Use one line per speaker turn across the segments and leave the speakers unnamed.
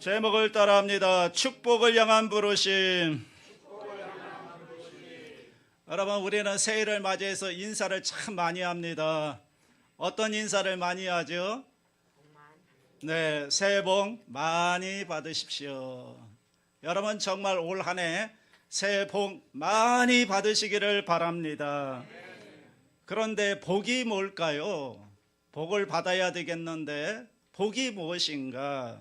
제목을 따라합니다. 축복을 향한 부르심. 여러분, 우리는 새해를 맞이해서 인사를 참 많이 합니다. 어떤 인사를 많이 하죠? 네, 새해 복 많이 받으십시오. 여러분, 정말 올 한 해 새해 복 많이 받으시기를 바랍니다. 그런데 복이 뭘까요? 복을 받아야 되겠는데 복이 무엇인가?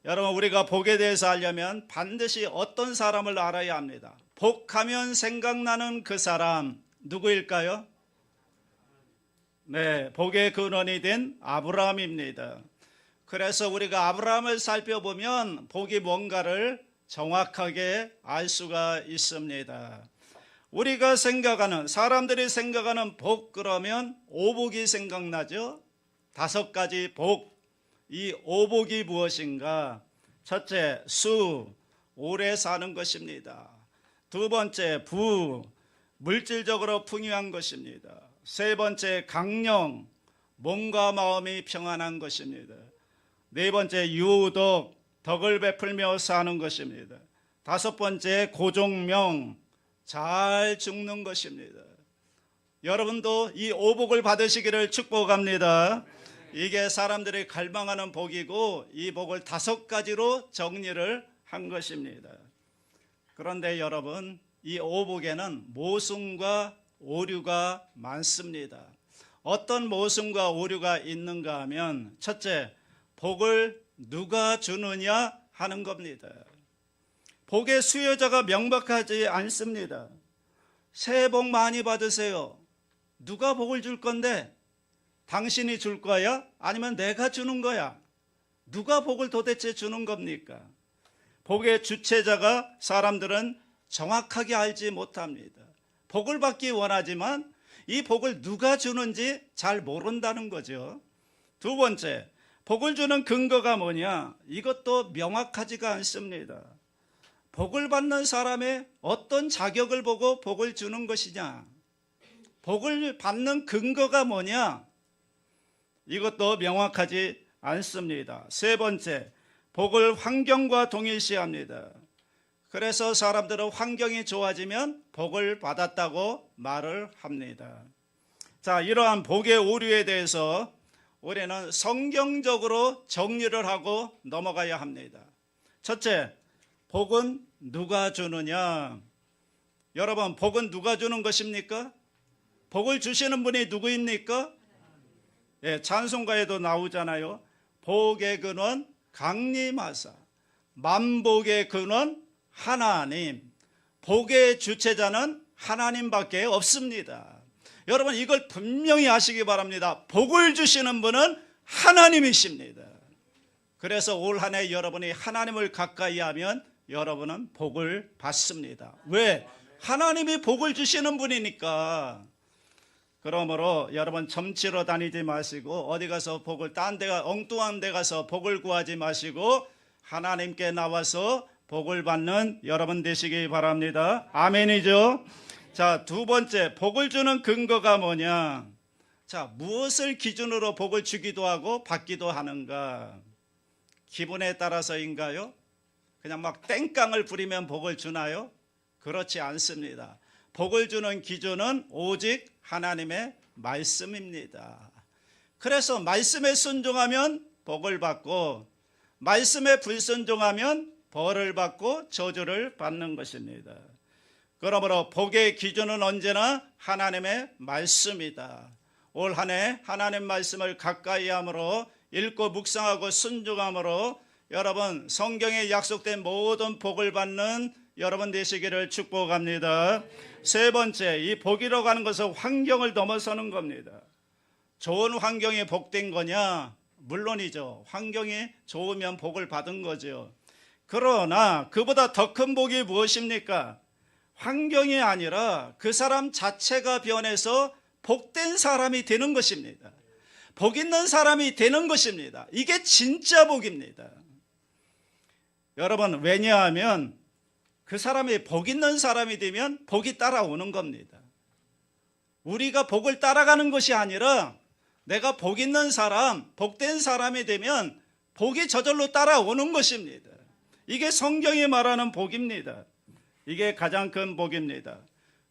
여러분, 우리가 복에 대해서 알려면 반드시 어떤 사람을 알아야 합니다. 복하면 생각나는 그 사람 누구일까요? 네, 복의 근원이 된 아브라함입니다. 그래서 우리가 아브라함을 살펴보면 복이 뭔가를 정확하게 알 수가 있습니다. 우리가 생각하는, 사람들이 생각하는 복 그러면 오복이 생각나죠? 5가지 복. 이 오복이 무엇인가? 첫째, 수, 오래 사는 것입니다. 두 번째, 부, 물질적으로 풍요한 것입니다. 세 번째, 강령, 몸과 마음이 평안한 것입니다. 네 번째, 유덕, 덕을 베풀며 사는 것입니다. 다섯 번째, 고종명, 잘 죽는 것입니다. 여러분도 이 오복을 받으시기를 축복합니다. 이게 사람들이 갈망하는 복이고 이 복을 5가지로 정리를 한 것입니다. 그런데 여러분, 이 오복에는 모순과 오류가 많습니다. 어떤 모순과 오류가 있는가 하면 첫째, 복을 누가 주느냐 하는 겁니다. 복의 수요자가 명백하지 않습니다. 새해 복 많이 받으세요. 누가 복을 줄 건데? 당신이 줄 거야? 아니면 내가 주는 거야? 누가 복을 도대체 주는 겁니까? 복의 주체자가 사람들은 정확하게 알지 못합니다. 복을 받기 원하지만 이 복을 누가 주는지 잘 모른다는 거죠. 두 번째, 복을 주는 근거가 뭐냐? 이것도 명확하지가 않습니다. 복을 받는 사람의 어떤 자격을 보고 복을 주는 것이냐? 복을 받는 근거가 뭐냐? 이것도 명확하지 않습니다. 세 번째, 복을 환경과 동일시합니다. 그래서 사람들은 환경이 좋아지면 복을 받았다고 말을 합니다. 자, 이러한 복의 오류에 대해서 우리는 성경적으로 정리를 하고 넘어가야 합니다. 첫째, 복은 누가 주느냐? 여러분, 복은 누가 주는 것입니까? 복을 주시는 분이 누구입니까? 예, 찬송가에도 나오잖아요. 복의 근원 강림하사, 만복의 근원 하나님. 복의 주체자는 하나님밖에 없습니다. 여러분, 이걸 분명히 아시기 바랍니다. 복을 주시는 분은 하나님이십니다. 그래서 올 한 해 여러분이 하나님을 가까이 하면 여러분은 복을 받습니다. 왜? 하나님이 복을 주시는 분이니까. 그러므로 여러분, 점치러 다니지 마시고 어디 가서 복을, 딴 데가 엉뚱한 데 가서 복을 구하지 마시고 하나님께 나와서 복을 받는 여러분 되시기 바랍니다. 아멘이죠? 자, 두 번째, 복을 주는 근거가 뭐냐? 자, 무엇을 기준으로 복을 주기도 하고 받기도 하는가? 기분에 따라서인가요? 그냥 막 땡깡을 부리면 복을 주나요? 그렇지 않습니다. 복을 주는 기준은 오직 하나님의 말씀입니다. 그래서 말씀에 순종하면 복을 받고 말씀에 불순종하면 벌을 받고 저주를 받는 것입니다. 그러므로 복의 기준은 언제나 하나님의 말씀이다. 올 한 해 하나님 말씀을 가까이 함으로 읽고 묵상하고 순종함으로 여러분, 성경에 약속된 모든 복을 받는 여러분 되시기를 축복합니다. 세 번째, 이 복이라고 하는 것은 환경을 넘어서는 겁니다. 좋은 환경이 복된 거냐? 물론이죠. 환경이 좋으면 복을 받은 거죠. 그러나 그보다 더 큰 복이 무엇입니까? 환경이 아니라 그 사람 자체가 변해서 복된 사람이 되는 것입니다. 복 있는 사람이 되는 것입니다. 이게 진짜 복입니다. 여러분, 왜냐하면 그 사람이 복 있는 사람이 되면 복이 따라오는 겁니다. 우리가 복을 따라가는 것이 아니라 내가 복 있는 사람, 복된 사람이 되면 복이 저절로 따라오는 것입니다. 이게 성경이 말하는 복입니다. 이게 가장 큰 복입니다.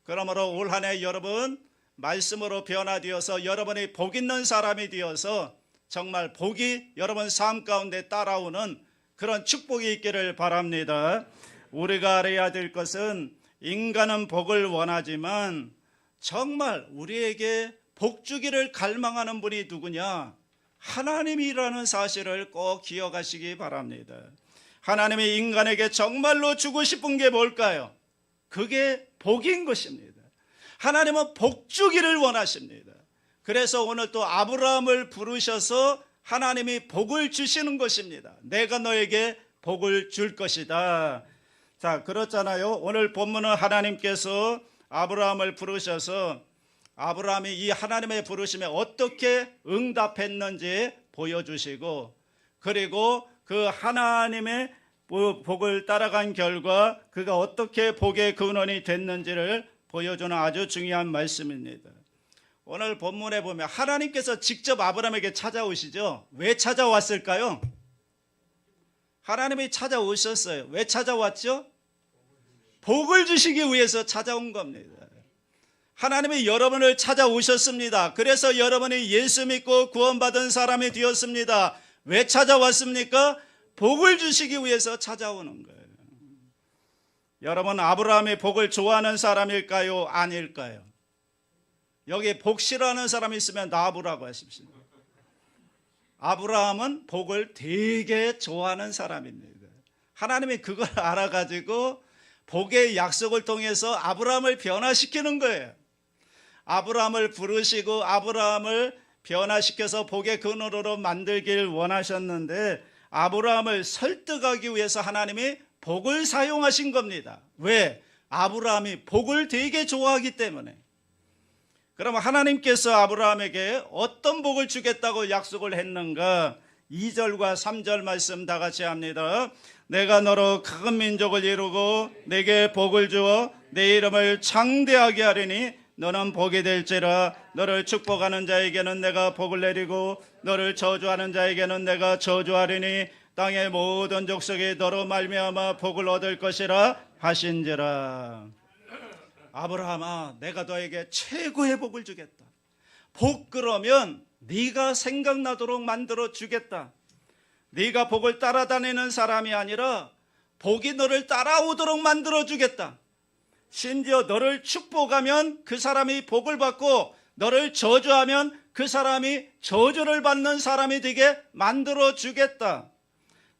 그러므로 올 한 해 여러분 말씀으로 변화되어서 여러분이 복 있는 사람이 되어서 정말 복이 여러분 삶 가운데 따라오는 그런 축복이 있기를 바랍니다. 우리가 알아야 될 것은 인간은 복을 원하지만 정말 우리에게 복 주기를 갈망하는 분이 누구냐? 하나님이라는 사실을 꼭 기억하시기 바랍니다. 하나님이 인간에게 정말로 주고 싶은 게 뭘까요? 그게 복인 것입니다. 하나님은 복 주기를 원하십니다. 그래서 오늘 또 아브라함을 부르셔서 하나님이 복을 주시는 것입니다. 내가 너에게 복을 줄 것이다. 자, 그렇잖아요. 오늘 본문은 하나님께서 아브라함을 부르셔서 아브라함이 이 하나님의 부르심에 어떻게 응답했는지 보여주시고, 그리고 그 하나님의 복을 따라간 결과 그가 어떻게 복의 근원이 됐는지를 보여주는 아주 중요한 말씀입니다. 오늘 본문에 보면 하나님께서 직접 아브라함에게 찾아오시죠. 왜 찾아왔을까요? 하나님이 찾아오셨어요. 왜 찾아왔죠? 복을 주시기 위해서 찾아온 겁니다. 하나님이 여러분을 찾아오셨습니다. 그래서 여러분이 예수 믿고 구원받은 사람이 되었습니다. 왜 찾아왔습니까? 복을 주시기 위해서 찾아오는 거예요. 여러분, 아브라함이 복을 좋아하는 사람일까요? 아닐까요? 여기 복 싫어하는 사람이 있으면 나부라고 하십시오. 아브라함은 복을 되게 좋아하는 사람입니다. 하나님이 그걸 알아가지고 복의 약속을 통해서 아브라함을 변화시키는 거예요. 아브라함을 부르시고 아브라함을 변화시켜서 복의 근원으로 만들길 원하셨는데 아브라함을 설득하기 위해서 하나님이 복을 사용하신 겁니다. 왜? 아브라함이 복을 되게 좋아하기 때문에. 그러면 하나님께서 아브라함에게 어떤 복을 주겠다고 약속을 했는가? 2절과 3절 말씀 다 같이 합니다. 내가 너로 큰 민족을 이루고 내게 복을 주어 내 이름을 창대하게 하리니 너는 복이 될지라. 너를 축복하는 자에게는 내가 복을 내리고 너를 저주하는 자에게는 내가 저주하리니 땅의 모든 족속이 너로 말미암아 복을 얻을 것이라 하신지라. 아브라함아, 내가 너에게 최고의 복을 주겠다. 복 그러면 네가 생각나도록 만들어 주겠다. 네가 복을 따라다니는 사람이 아니라 복이 너를 따라오도록 만들어 주겠다. 심지어 너를 축복하면 그 사람이 복을 받고 너를 저주하면 그 사람이 저주를 받는 사람이 되게 만들어 주겠다.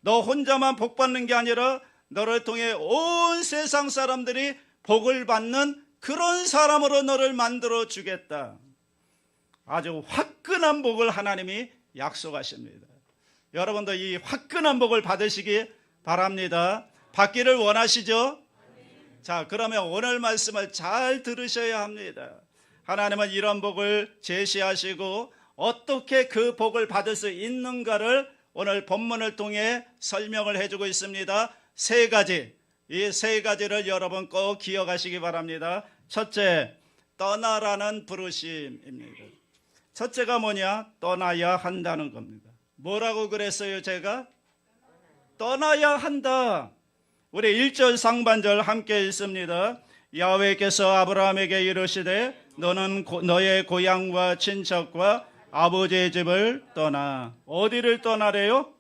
너 혼자만 복 받는 게 아니라 너를 통해 온 세상 사람들이 복을 받는 그런 사람으로 너를 만들어 주겠다. 아주 화끈한 복을 하나님이 약속하십니다. 여러분도 이 화끈한 복을 받으시기 바랍니다. 받기를 원하시죠? 자, 그러면 오늘 말씀을 잘 들으셔야 합니다. 하나님은 이런 복을 제시하시고 어떻게 그 복을 받을 수 있는가를 오늘 본문을 통해 설명을 해주고 있습니다. 세 가지, 이 세 가지를 여러분 꼭 기억하시기 바랍니다. 첫째, 떠나라는 부르심입니다. 첫째가 뭐냐? 떠나야 한다는 겁니다. 뭐라고 그랬어요 제가? 떠나야 한다. 우리 1절 상반절 함께 읽습니다. 야훼께서 아브라함에게 이르시되 너는 너의 고향과 친척과 아버지의 집을 떠나. 어디를 떠나래요?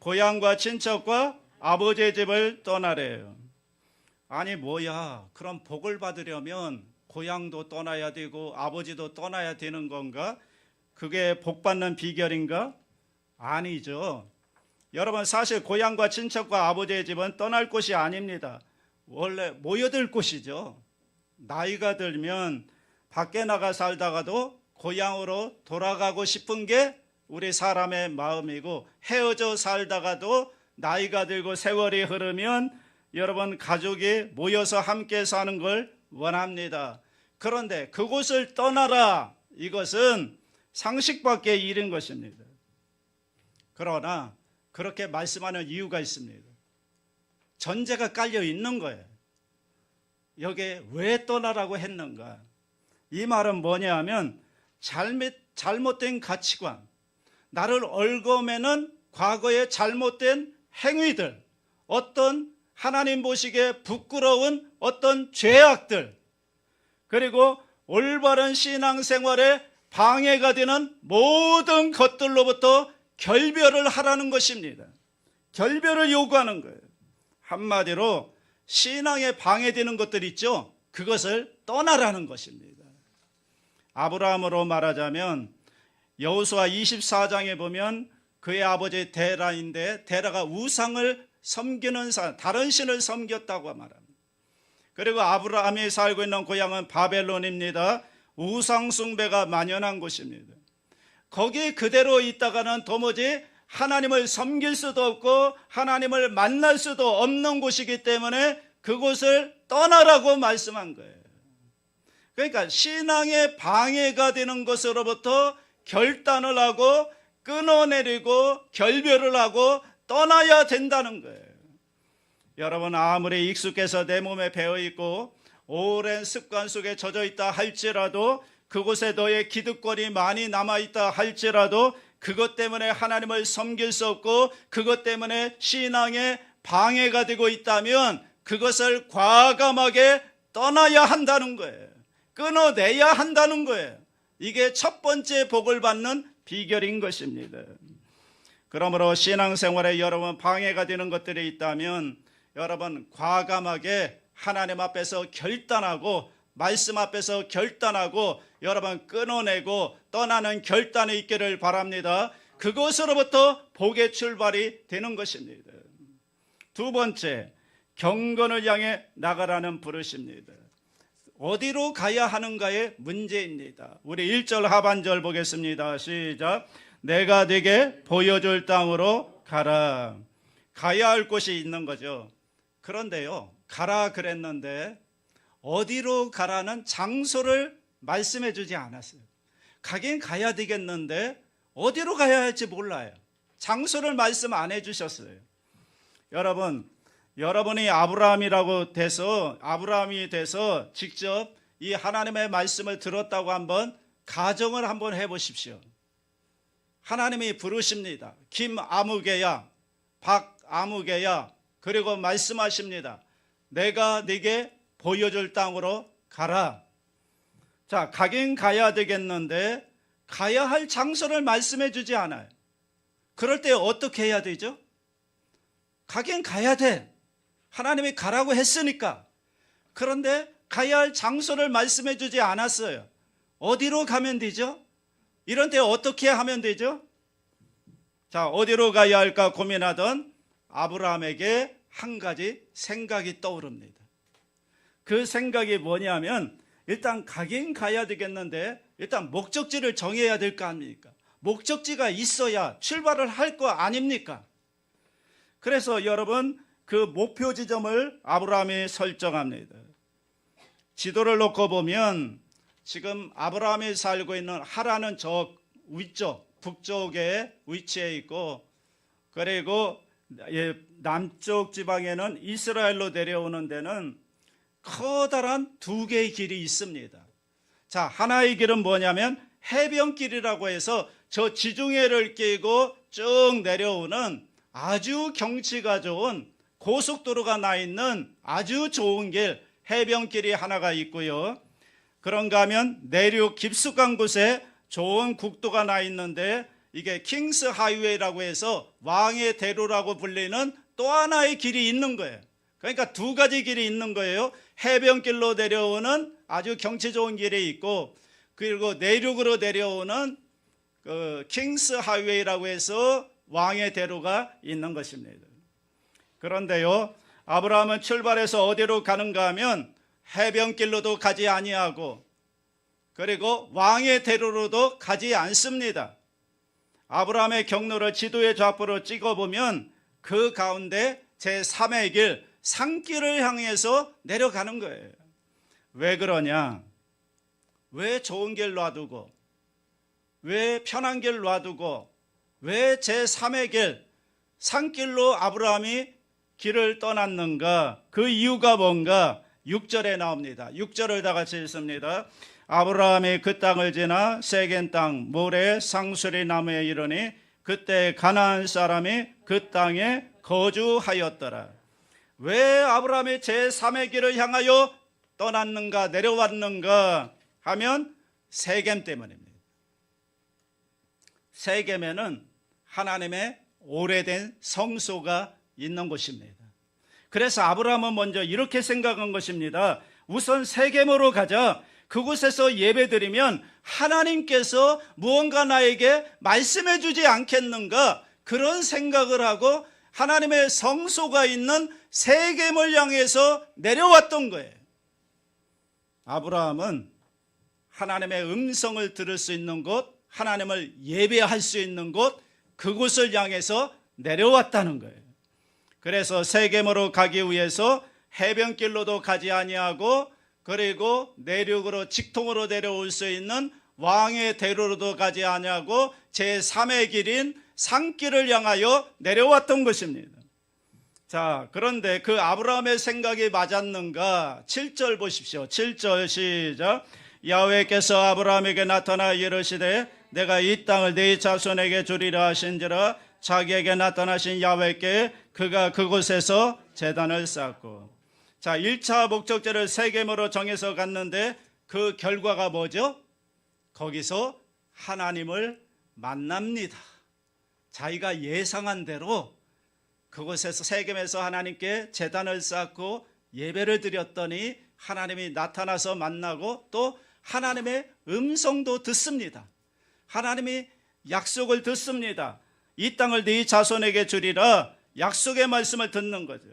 고향과 친척과 아버지의 집을 떠나래요. 아니 뭐야, 그럼 복을 받으려면 고향도 떠나야 되고 아버지도 떠나야 되는 건가? 그게 복 받는 비결인가? 아니죠. 여러분, 사실 고향과 친척과 아버지의 집은 떠날 곳이 아닙니다. 원래 모여들 곳이죠. 나이가 들면 밖에 나가 살다가도 고향으로 돌아가고 싶은 게 우리 사람의 마음이고, 헤어져 살다가도 나이가 들고 세월이 흐르면 여러분 가족이 모여서 함께 사는 걸 원합니다. 그런데 그곳을 떠나라, 이것은 상식 밖의 일인 것입니다. 그러나 그렇게 말씀하는 이유가 있습니다. 전제가 깔려 있는 거예요. 여기에 왜 떠나라고 했는가? 이 말은 뭐냐 하면 잘못된 가치관, 나를 얽어매는 과거의 잘못된 행위들, 어떤 하나님 보시기에 부끄러운 어떤 죄악들, 그리고 올바른 신앙생활에 방해가 되는 모든 것들로부터 결별을 하라는 것입니다. 결별을 요구하는 거예요. 한마디로 신앙에 방해되는 것들 있죠? 그것을 떠나라는 것입니다. 아브라함으로 말하자면 여호수아 24장에 보면 그의 아버지 데라인데, 데라가 우상을 섬기는 사람, 다른 신을 섬겼다고 말합니다. 그리고 아브라함이 살고 있는 고향은 바벨론입니다. 우상 숭배가 만연한 곳입니다. 거기 그대로 있다가는 도무지 하나님을 섬길 수도 없고 하나님을 만날 수도 없는 곳이기 때문에 그곳을 떠나라고 말씀한 거예요. 그러니까 신앙에 방해가 되는 것으로부터 결단을 하고 끊어내리고 결별을 하고 떠나야 된다는 거예요. 여러분, 아무리 익숙해서 내 몸에 배어있고 오랜 습관 속에 젖어 있다 할지라도, 그곳에 너의 기득권이 많이 남아있다 할지라도, 그것 때문에 하나님을 섬길 수 없고 그것 때문에 신앙에 방해가 되고 있다면 그것을 과감하게 떠나야 한다는 거예요. 끊어내야 한다는 거예요. 이게 첫 번째 복을 받는 비결인 것입니다. 그러므로 신앙생활에 여러분 방해가 되는 것들이 있다면 여러분 과감하게 하나님 앞에서 결단하고 말씀 앞에서 결단하고 여러분 끊어내고 떠나는 결단이 있기를 바랍니다. 그것으로부터 복의 출발이 되는 것입니다. 두 번째, 경건을 향해 나가라는 부르십니다. 어디로 가야 하는가의 문제입니다. 우리 1절 하반절 보겠습니다. 시작. 내가 네게 보여줄 땅으로 가라. 가야 할 곳이 있는 거죠. 그런데요, 가라 그랬는데 어디로 가라는 장소를 말씀해 주지 않았어요. 가긴 가야 되겠는데 어디로 가야 할지 몰라요. 장소를 말씀 안 해 주셨어요. 여러분, 여러분이 아브라함이 돼서 직접 이 하나님의 말씀을 들었다고 한번 가정을 한번 해보십시오. 하나님이 부르십니다. 김아무개야, 박아무개야. 그리고 말씀하십니다. 내가 네게 보여줄 땅으로 가라. 자, 가긴 가야 되겠는데 가야 할 장소를 말씀해 주지 않아요. 그럴 때 어떻게 해야 되죠? 가긴 가야 돼. 하나님이 가라고 했으니까. 그런데 가야 할 장소를 말씀해 주지 않았어요. 어디로 가면 되죠? 이런 때 어떻게 하면 되죠? 자, 어디로 가야 할까 고민하던 아브라함에게 한 가지 생각이 떠오릅니다. 그 생각이 뭐냐면, 일단 가긴 가야 되겠는데 일단 목적지를 정해야 될 거 아닙니까? 목적지가 있어야 출발을 할 거 아닙니까? 그래서 여러분, 그 목표 지점을 아브라함이 설정합니다. 지도를 놓고 보면 지금 아브라함이 살고 있는 하란은 저 위쪽, 북쪽에 위치해 있고, 그리고 남쪽 지방에는 이스라엘로 내려오는 데는 커다란 두 개의 길이 있습니다. 자, 하나의 길은 뭐냐면 해변길이라고 해서 저 지중해를 끼고 쭉 내려오는 아주 경치가 좋은 고속도로가 나 있는 아주 좋은 길, 해변길이 하나가 있고요. 그런가 하면 내륙 깊숙한 곳에 좋은 국도가 나 있는데 이게 킹스 하이웨이라고 해서 왕의 대로라고 불리는 또 하나의 길이 있는 거예요. 그러니까 두 가지 길이 있는 거예요. 해변길로 내려오는 아주 경치 좋은 길이 있고, 그리고 내륙으로 내려오는 그 킹스 하이웨이라고 해서 왕의 대로가 있는 것입니다. 그런데요, 아브라함은 출발해서 어디로 가는가 하면 해변길로도 가지 아니하고, 그리고 왕의 대로로도 가지 않습니다. 아브라함의 경로를 지도의 좌표로 찍어보면 그 가운데 제3의 길, 산길을 향해서 내려가는 거예요. 왜 그러냐? 왜 좋은 길 놔두고, 왜 편한 길 놔두고, 왜 제3의 길, 산길로 아브라함이 길을 떠났는가? 그 이유가 뭔가? 6절에 나옵니다. 6절을 다 같이 읽습니다. 아브라함이 그 땅을 지나 세겐 땅 모래 상수리 나무에 이르니 그때 가나안 사람이 그 땅에 거주하였더라. 왜 아브라함이 제3의 길을 향하여 떠났는가 내려왔는가 하면 세겜 때문입니다. 세겜에는 하나님의 오래된 성소가 있는 곳입니다. 그래서 아브라함은 먼저 이렇게 생각한 것입니다. 우선 세겜으로 가자. 그곳에서 예배드리면 하나님께서 무언가 나에게 말씀해 주지 않겠는가, 그런 생각을 하고 하나님의 성소가 있는 세겜을 향해서 내려왔던 거예요. 아브라함은 하나님의 음성을 들을 수 있는 곳, 하나님을 예배할 수 있는 곳, 그곳을 향해서 내려왔다는 거예요. 그래서 세겜으로 가기 위해서 해변길로도 가지 아니하고, 그리고 내륙으로 직통으로 내려올 수 있는 왕의 대로로도 가지 아니하고 제3의 길인 산길을 향하여 내려왔던 것입니다. 자, 그런데 그 아브라함의 생각이 맞았는가? 7절 보십시오. 7절 시작. 야훼께서 아브라함에게 나타나 이르시되 내가 이 땅을 네 자손에게 주리라 하신지라. 자기에게 나타나신 야훼께 그가 그곳에서 제단을 쌓고. 자, 1차 목적지를 세겜으로 정해서 갔는데 그 결과가 뭐죠? 거기서 하나님을 만납니다. 자기가 예상한 대로 그곳에서 세겜에서 하나님께 제단을 쌓고 예배를 드렸더니 하나님이 나타나서 만나고 또 하나님의 음성도 듣습니다. 하나님이 약속을 듣습니다. 이 땅을 네 자손에게 주리라, 약속의 말씀을 듣는 거죠.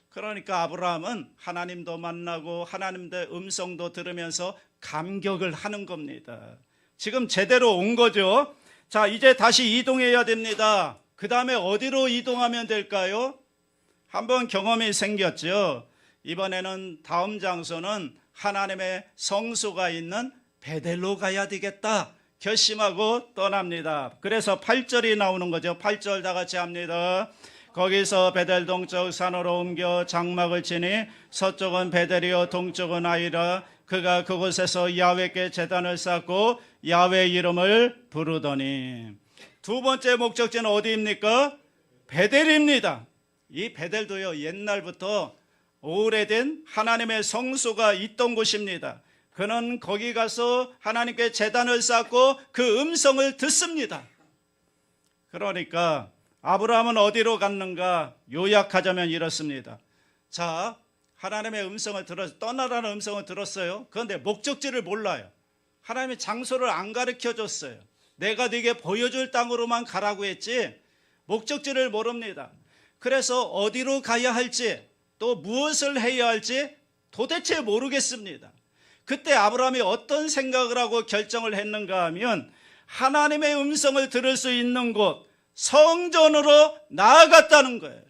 그러니까 아브라함은 하나님도 만나고 하나님의 음성도 들으면서 감격을 하는 겁니다. 지금 제대로 온 거죠. 자, 이제 다시 이동해야 됩니다. 그 다음에 어디로 이동하면 될까요? 한번 경험이 생겼죠. 이번에는 다음 장소는 하나님의 성소가 있는 베델로 가야 되겠다 결심하고 떠납니다. 그래서 8절이 나오는 거죠. 8절 다 같이 합니다. 거기서 베델 동쪽 산으로 옮겨 장막을 치니 서쪽은 베델이요 동쪽은 아이라. 그가 그곳에서 야훼께 제단을 쌓고 야훼 이름을 부르더니. 두 번째 목적지는 어디입니까? 베델입니다. 이 베델도요, 옛날부터 오래된 하나님의 성소가 있던 곳입니다. 그는 거기 가서 하나님께 제단을 쌓고 그 음성을 듣습니다. 그러니까 아브라함은 어디로 갔는가? 요약하자면 이렇습니다. 자, 하나님의 음성을 떠나라는 음성을 들었어요. 그런데 목적지를 몰라요. 하나님의 장소를 안 가르쳐 줬어요. 내가 네게 보여줄 땅으로만 가라고 했지 목적지를 모릅니다. 그래서 어디로 가야 할지 또 무엇을 해야 할지 도대체 모르겠습니다. 그때 아브라함이 어떤 생각을 하고 결정을 했는가 하면 하나님의 음성을 들을 수 있는 곳, 성전으로 나아갔다는 거예요.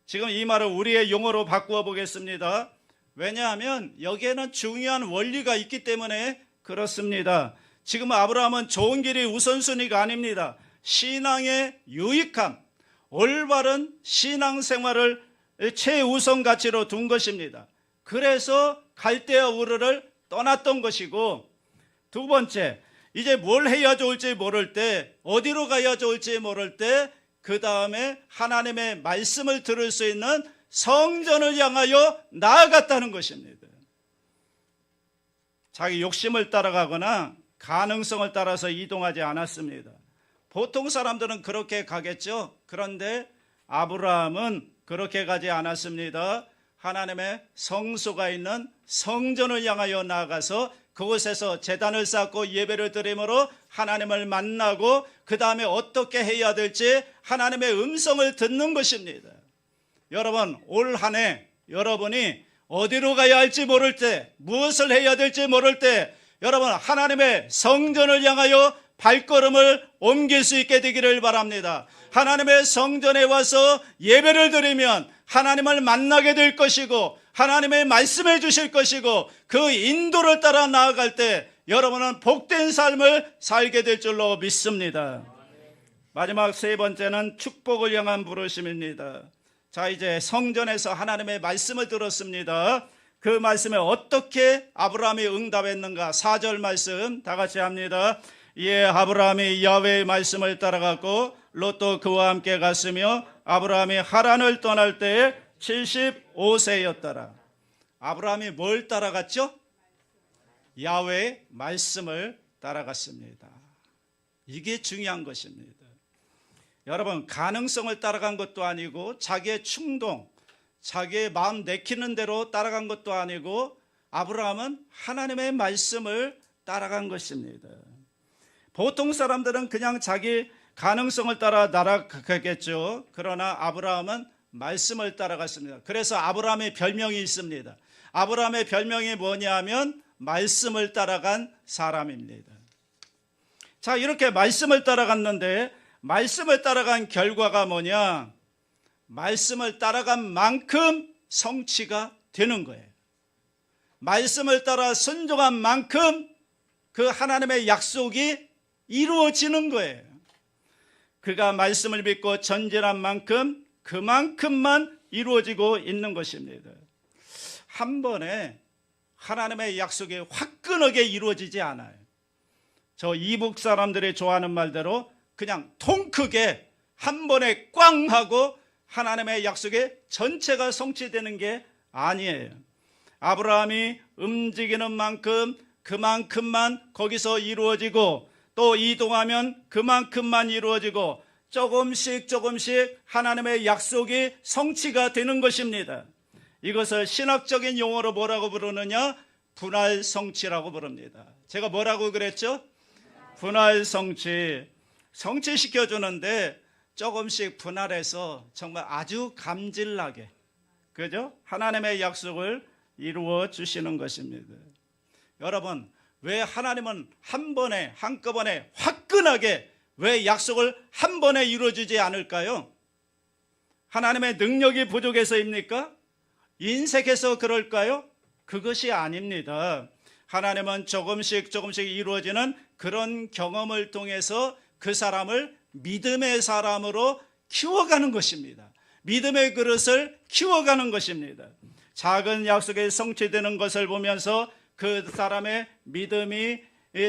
지금 이 말을 우리의 용어로 바꾸어 보겠습니다. 왜냐하면 여기에는 중요한 원리가 있기 때문에 그렇습니다. 지금 아브라함은 좋은 길이 우선순위가 아닙니다. 신앙의 유익함, 올바른 신앙생활을 최우선 가치로 둔 것입니다. 그래서 갈대아 우르를 떠났던 것이고, 두 번째, 이제 뭘 해야 좋을지 모를 때, 어디로 가야 좋을지 모를 때, 그 다음에 하나님의 말씀을 들을 수 있는 성전을 향하여 나아갔다는 것입니다. 자기 욕심을 따라가거나 가능성을 따라서 이동하지 않았습니다. 보통 사람들은 그렇게 가겠죠. 그런데 아브라함은 그렇게 가지 않았습니다. 하나님의 성소가 있는 성전을 향하여 나아가서 그곳에서 제단을 쌓고 예배를 드림으로 하나님을 만나고 그 다음에 어떻게 해야 될지 하나님의 음성을 듣는 것입니다. 여러분, 올 한 해 여러분이 어디로 가야 할지 모를 때, 무엇을 해야 될지 모를 때 여러분 하나님의 성전을 향하여 발걸음을 옮길 수 있게 되기를 바랍니다. 하나님의 성전에 와서 예배를 드리면 하나님을 만나게 될 것이고 하나님의 말씀해 주실 것이고 그 인도를 따라 나아갈 때 여러분은 복된 삶을 살게 될 줄로 믿습니다. 마지막 세 번째는 축복을 향한 부르심입니다. 자, 이제 성전에서 하나님의 말씀을 들었습니다. 그 말씀에 어떻게 아브라함이 응답했는가? 4절 말씀 다 같이 합니다. 이에 아브라함이 야훼의 말씀을 따라갔고 롯도 그와 함께 갔으며 아브라함이 하란을 떠날 때에 75세였더라. 아브라함이 뭘 따라갔죠? 야훼의 말씀을 따라갔습니다. 이게 중요한 것입니다. 여러분, 가능성을 따라간 것도 아니고 자기의 충동, 자기의 마음 내키는 대로 따라간 것도 아니고 아브라함은 하나님의 말씀을 따라간 것입니다. 보통 사람들은 그냥 자기 가능성을 따라 날아가겠죠. 그러나 아브라함은 말씀을 따라갔습니다. 그래서 아브라함의 별명이 있습니다. 아브라함의 별명이 뭐냐 하면 말씀을 따라간 사람입니다. 자, 이렇게 말씀을 따라갔는데 말씀을 따라간 결과가 뭐냐? 말씀을 따라간 만큼 성취가 되는 거예요. 말씀을 따라 순종한 만큼 그 하나님의 약속이 이루어지는 거예요. 그가 말씀을 믿고 전진한 만큼 그만큼만 이루어지고 있는 것입니다. 한 번에 하나님의 약속이 화끈하게 이루어지지 않아요. 저 이북 사람들이 좋아하는 말대로 그냥 통 크게 한 번에 꽝 하고 하나님의 약속이 전체가 성취되는 게 아니에요. 아브라함이 움직이는 만큼 그만큼만 거기서 이루어지고 또 이동하면 그만큼만 이루어지고 조금씩 하나님의 약속이 성취가 되는 것입니다. 이것을 신학적인 용어로 뭐라고 부르느냐? 분할성취라고 부릅니다. 제가 뭐라고 그랬죠? 분할성취. 성취시켜주는데 조금씩 분할해서 정말 아주 감질나게, 그죠? 하나님의 약속을 이루어 주시는 것입니다. 여러분, 왜 하나님은 한 번에 한꺼번에 화끈하게 왜 약속을 한 번에 이루어주지 않을까요? 하나님의 능력이 부족해서입니까? 인색해서 그럴까요? 그것이 아닙니다. 하나님은 조금씩 이루어지는 그런 경험을 통해서 그 사람을 믿음의 사람으로 키워가는 것입니다. 믿음의 그릇을 키워가는 것입니다. 작은 약속이 성취되는 것을 보면서 그 사람의 믿음이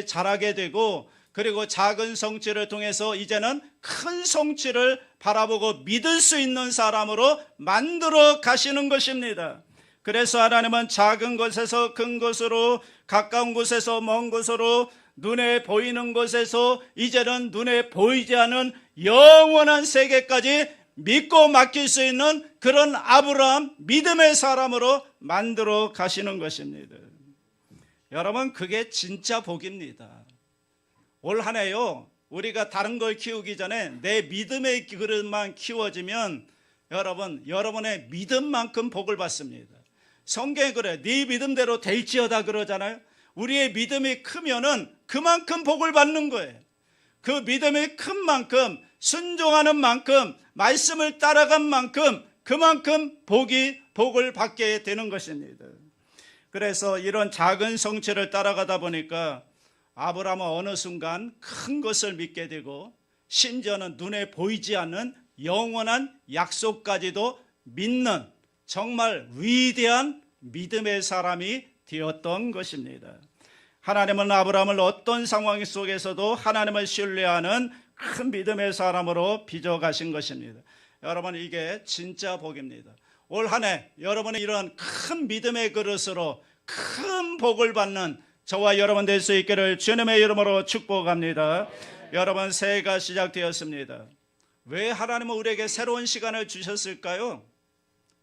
자라게 되고, 그리고 작은 성취를 통해서 이제는 큰 성취를 바라보고 믿을 수 있는 사람으로 만들어 가시는 것입니다. 그래서 하나님은 작은 것에서 큰 것으로, 가까운 곳에서 먼 곳으로, 눈에 보이는 곳에서 이제는 눈에 보이지 않은 영원한 세계까지 믿고 맡길 수 있는 그런 아브라함 믿음의 사람으로 만들어 가시는 것입니다. 여러분, 그게 진짜 복입니다. 올 한 해요, 우리가 다른 걸 키우기 전에 내 믿음의 그릇만 키워지면 여러분의 믿음만큼 복을 받습니다. 성경에 그래, 네 믿음대로 될지어다 그러잖아요. 우리의 믿음이 크면은 그만큼 복을 받는 거예요. 그 믿음이 큰 만큼, 순종하는 만큼, 말씀을 따라간 만큼 그만큼 복을 받게 되는 것입니다. 그래서 이런 작은 성취를 따라가다 보니까 아브라함은 어느 순간 큰 것을 믿게 되고, 심지어는 눈에 보이지 않는 영원한 약속까지도 믿는 정말 위대한 믿음의 사람이 되었던 것입니다. 하나님은 아브라함을 어떤 상황 속에서도 하나님을 신뢰하는 큰 믿음의 사람으로 빚어가신 것입니다. 여러분, 이게 진짜 복입니다. 올 한 해 여러분의 이런 큰 믿음의 그릇으로 큰 복을 받는 저와 여러분 될 수 있기를 주님의 이름으로 축복합니다. 여러분, 새해가 시작되었습니다. 왜 하나님은 우리에게 새로운 시간을 주셨을까요?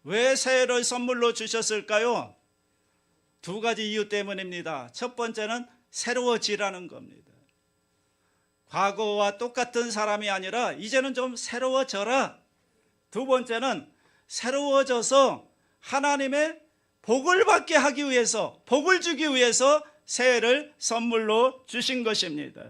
왜 새해를 선물로 주셨을까요? 두 가지 이유 때문입니다. 첫 번째는 새로워지라는 겁니다. 과거와 똑같은 사람이 아니라 이제는 좀 새로워져라. 두 번째는 새로워져서 하나님의 복을 받게 하기 위해서, 복을 주기 위해서 새해를 선물로 주신 것입니다.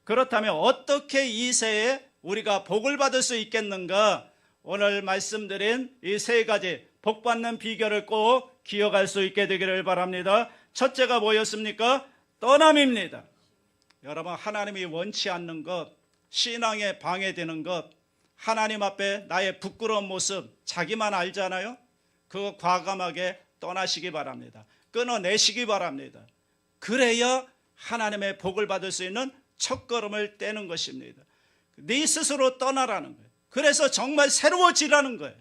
그렇다면 어떻게 이 새해에 우리가 복을 받을 수 있겠는가? 오늘 말씀드린 이 세 가지 복 받는 비결을 꼭 기억할 수 있게 되기를 바랍니다. 첫째가 뭐였습니까? 떠남입니다. 여러분, 하나님이 원치 않는 것, 신앙에 방해되는 것, 하나님 앞에 나의 부끄러운 모습 자기만 알잖아요. 그거 과감하게 떠나시기 바랍니다. 끊어내시기 바랍니다. 그래야 하나님의 복을 받을 수 있는 첫걸음을 떼는 것입니다. 네 스스로 떠나라는 거예요. 그래서 정말 새로워지라는 거예요.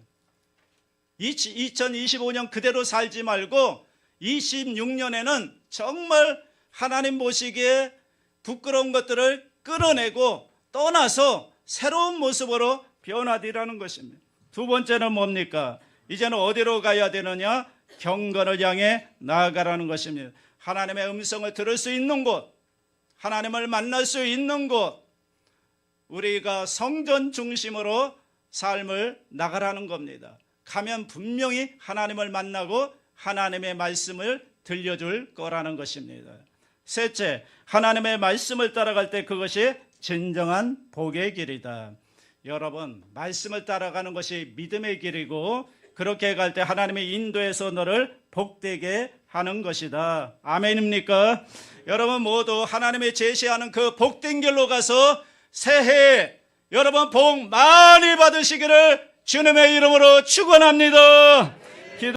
2025년 그대로 살지 말고 26년에는 정말 하나님 보시기에 부끄러운 것들을 끌어내고 떠나서 새로운 모습으로 변화되라는 것입니다. 두 번째는 뭡니까? 이제는 어디로 가야 되느냐? 경건을 향해 나아가라는 것입니다. 하나님의 음성을 들을 수 있는 곳, 하나님을 만날 수 있는 곳, 우리가 성전 중심으로 삶을 나가라는 겁니다. 가면 분명히 하나님을 만나고 하나님의 말씀을 들려줄 거라는 것입니다. 셋째, 하나님의 말씀을 따라갈 때 그것이 진정한 복의 길이다. 여러분, 말씀을 따라가는 것이 믿음의 길이고 그렇게 갈 때 하나님의 인도에서 너를 복되게 하는 것이다. 아멘입니까? 여러분 모두 하나님의 제시하는 그 복된 길로 가서 새해 여러분 복 많이 받으시기를 주님의 이름으로 축원합니다.